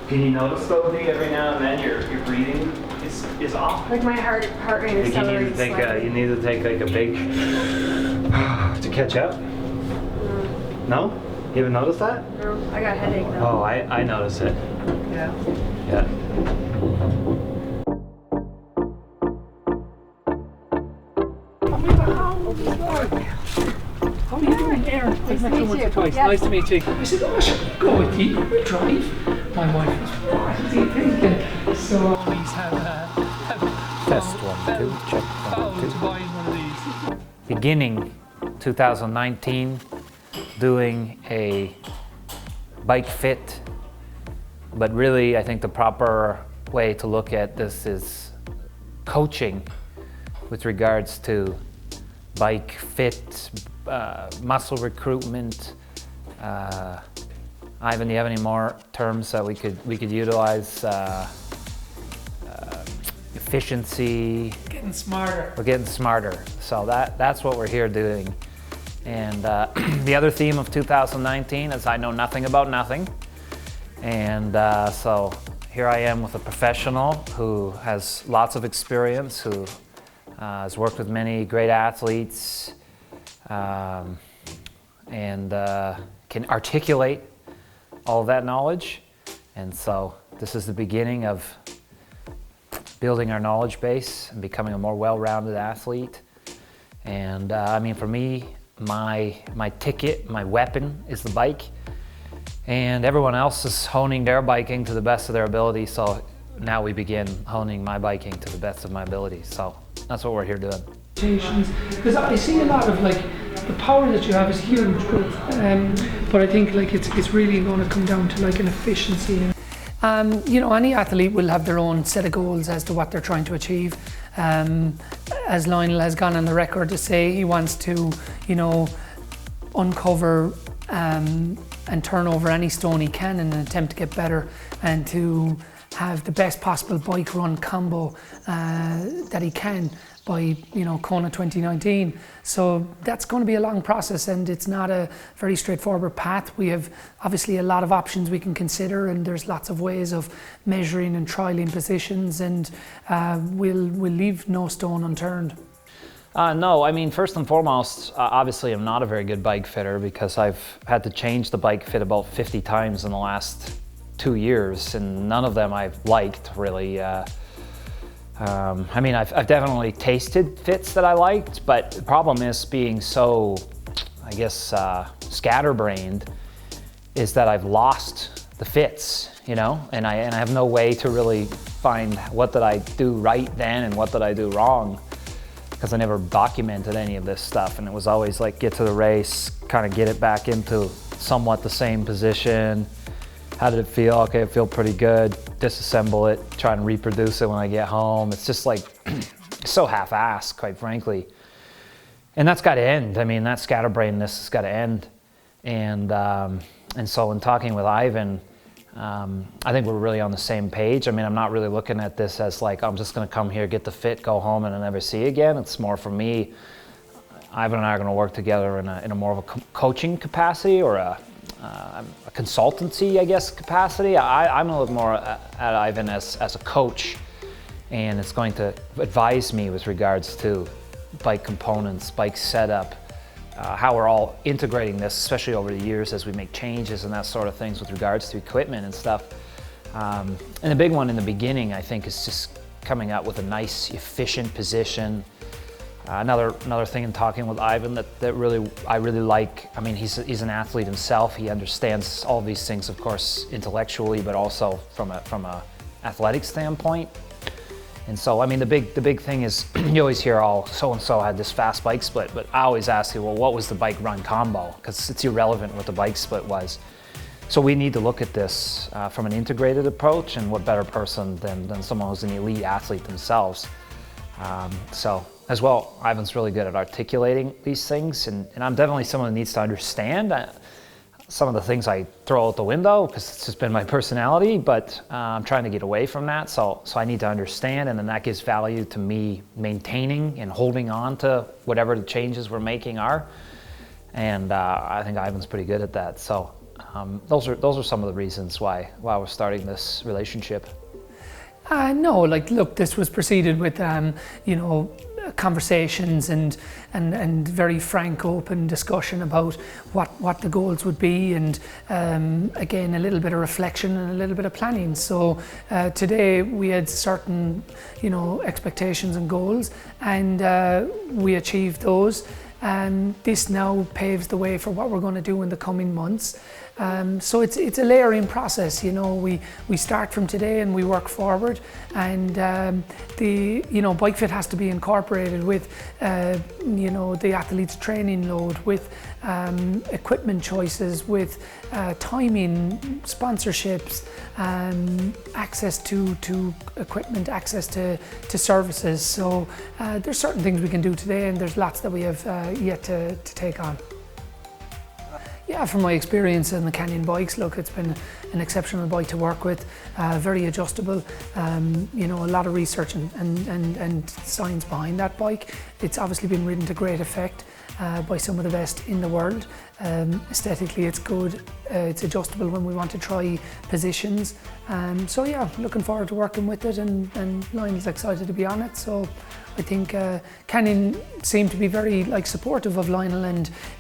Can you notice though, Dee, every now and then your breathing is off? Like my heart rate is accelerating slightly. You need to take like a big to catch up? No? You haven't noticed that? No, I got a headache though. Oh, I notice it. Yeah. Yeah. How are you doing, Aaron? I've met you once or twice. Nice to meet you. I said, oh, I should go with you. We'll drive. My wife was, what is he thinking? So always have Test 1, 2, check 1, 2. to buy one of these. Beginning 2019, doing a bike fit, but really I think the proper way to look at this is coaching with regards to bike fit, muscle recruitment. Ivan, do you have any more terms that we could utilize? Efficiency. Getting smarter. We're getting smarter. So that's what we're here doing. And the other theme of 2019 is I know nothing about nothing. And so here I am with a professional who has lots of experience, who has worked with many great athletes, and can articulate all of that knowledge. And so this is the beginning of building our knowledge base and becoming a more well-rounded athlete. And I mean, for me, my ticket, my weapon is the bike, and everyone else is honing their biking to the best of their ability. So now we begin honing my biking to the best of my ability. So that's what we're here doing. Because I see a lot of like the power that you have is huge, but I think like it's really going to come down to like an efficiency. You know, any athlete will have their own set of goals as to what they're trying to achieve. As Lionel has gone on the record to say, he wants to, you know, uncover and turn over any stone he can in an attempt to get better and to have the best possible bike run combo that he can by, you know, Kona 2019. So that's going to be a long process, and it's not a very straightforward path. We have obviously a lot of options we can consider, and there's lots of ways of measuring and trialing positions, and we'll leave no stone unturned. No, I mean, first and foremost, obviously I'm not a very good bike fitter because I've had to change the bike fit about 50 times in the last 2 years, and none of them I've liked really. I mean, I've definitely tasted fits that I liked, but the problem is being so, I guess, scatterbrained, is that I've lost the fits, you know, and I have no way to really find what did I do right then and what did I do wrong, because I never documented any of this stuff, and it was always like get to the race, kind of get it back into somewhat the same position. How did it feel? Okay, it felt pretty good. Disassemble it, try and reproduce it when I get home. It's just like so half-assed, quite frankly. And that's got to end. I mean, that scatterbrainedness has got to end. And so in talking with Ivan, I think we're really on the same page. I mean, I'm not really looking at this as like, I'm just going to come here, get the fit, go home, and I never see you again. It's more for me, Ivan and I are going to work together in a more of a coaching capacity or a consultancy, I guess, capacity. I'm going to look more at Ivan as a coach, and it's going to advise me with regards to bike components, bike setup, how we're all integrating this, especially over the years as we make changes and that sort of things with regards to equipment and stuff. And the big one in the beginning, I think, is just coming out with a nice, efficient position. Another thing in talking with Ivan that I really like, I mean, he's an athlete himself. He understands all these things, of course, intellectually, but also from a athletic standpoint. And so, I mean, the big thing is you always hear, oh, so-and-so had this fast bike split, but I always ask you, well, what was the bike run combo? Because it's irrelevant what the bike split was. So we need to look at this from an integrated approach, and what better person than someone who's an elite athlete themselves. So as well, Ivan's really good at articulating these things, and I'm definitely someone who needs to understand some of the things I throw out the window because it's just been my personality, but I'm trying to get away from that. So I need to understand, and then that gives value to me maintaining and holding on to whatever the changes we're making are. And I think Ivan's pretty good at that. So Those are some of the reasons why we're starting this relationship. No, like, look, this was preceded with, you know, conversations and very frank, open discussion about what the goals would be, and again, a little bit of reflection and a little bit of planning. So today we had certain, you know, expectations and goals, and we achieved those. And this now paves the way for what we're going to do in the coming months. So it's a layering process, you know. We start from today and we work forward, and the, you know, bike fit has to be incorporated with you know, the athlete's training load, with equipment choices, with timing, sponsorships, access to equipment, access to services. So there's certain things we can do today, and there's lots that we have yet to take on. Yeah, from my experience in the Canyon bikes, look, it's been an exceptional bike to work with, very adjustable, you know, a lot of research and science behind that bike. It's obviously been ridden to great effect by some of the best in the world. Aesthetically, it's good, it's adjustable when we want to try positions. So yeah, looking forward to working with it, and Lionel's excited to be on it. So I think Canyon seem to be very, like, supportive of Lionel,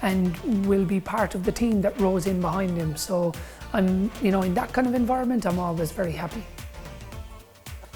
and will be part of the team that rows in behind him. So I'm, you know, in that kind of environment, I'm always very happy.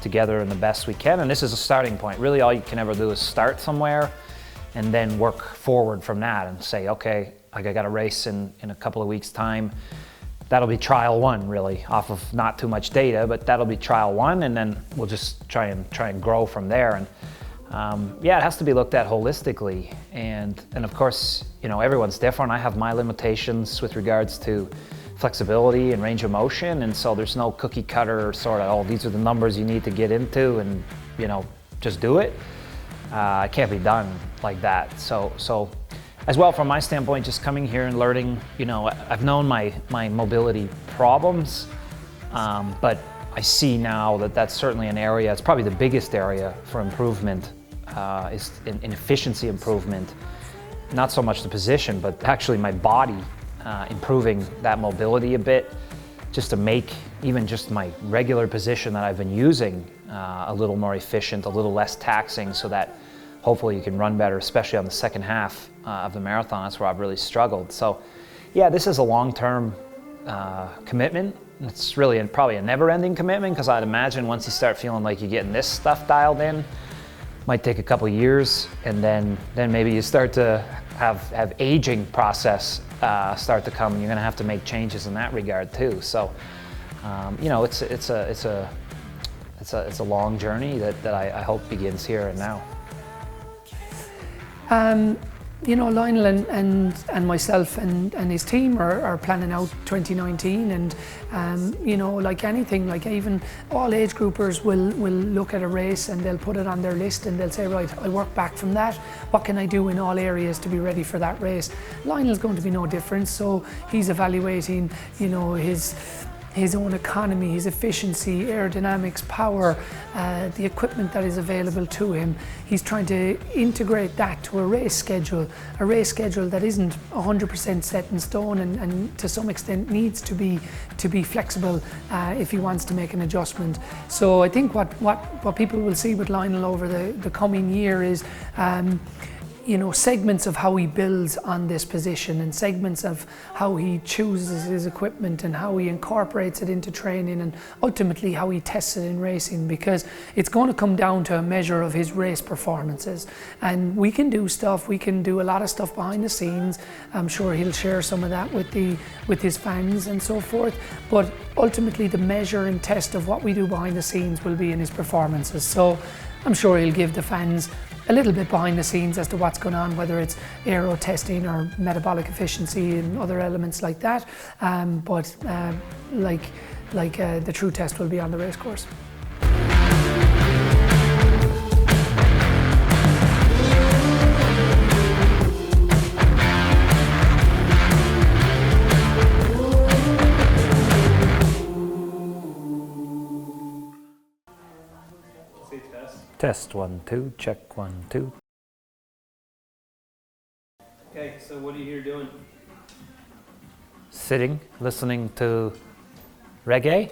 Together in the best we can, and this is a starting point. Really, all you can ever do is start somewhere and then work forward from that and say, okay, like, I got a race in a couple of weeks' time. That'll be trial one, really, off of not too much data, but that'll be trial one, and then we'll just try and grow from there. And yeah, it has to be looked at holistically, and of course, you know, everyone's different. I have my limitations with regards to flexibility and range of motion, and so there's no cookie cutter sort of, oh, these are the numbers you need to get into, and, you know, just do it. It can't be done like that. So as well, from my standpoint, just coming here and learning, you know, I've known my mobility problems, but I see now that that's certainly an area, it's probably the biggest area for improvement, is in efficiency improvement. Not so much the position, but actually my body, improving that mobility a bit, just to make even just my regular position that I've been using a little more efficient, a little less taxing, so that hopefully you can run better, especially on the second half of the marathon. That's where I've really struggled. So yeah, this is a long-term commitment. It's really probably a never-ending commitment, because I'd imagine once you start feeling like you're getting this stuff dialed in, might take a couple of years, and then maybe you start to have aging process start to come, and you're going to have to make changes in that regard too. So you know, it's a long journey that I hope begins here and now. You know, Lionel and myself and his team are planning out 2019, and you know, like anything, like even all age groupers will look at a race and they'll put it on their list, and they'll say, right, I work back from that. What can I do in all areas to be ready for that race? Lionel's going to be no different. So he's evaluating, you know, his own economy, his efficiency, aerodynamics, power, the equipment that is available to him. He's trying to integrate that to a race schedule that isn't 100% set in stone, and to some extent needs to be flexible if he wants to make an adjustment. So I think what people will see with Lionel over the coming year is you know, segments of how he builds on this position, and segments of how he chooses his equipment and how he incorporates it into training, and ultimately how he tests it in racing, because it's going to come down to a measure of his race performances. And we can do a lot of stuff behind the scenes. I'm sure he'll share some of that with his fans and so forth, but ultimately the measure and test of what we do behind the scenes will be in his performances. So I'm sure he'll give the fans a little bit behind the scenes as to what's going on, whether it's aero testing or metabolic efficiency and other elements like that. But the true test will be on the race course. Test 1, 2, check 1, 2. Okay, so what are you here doing? sitting, listening to reggae.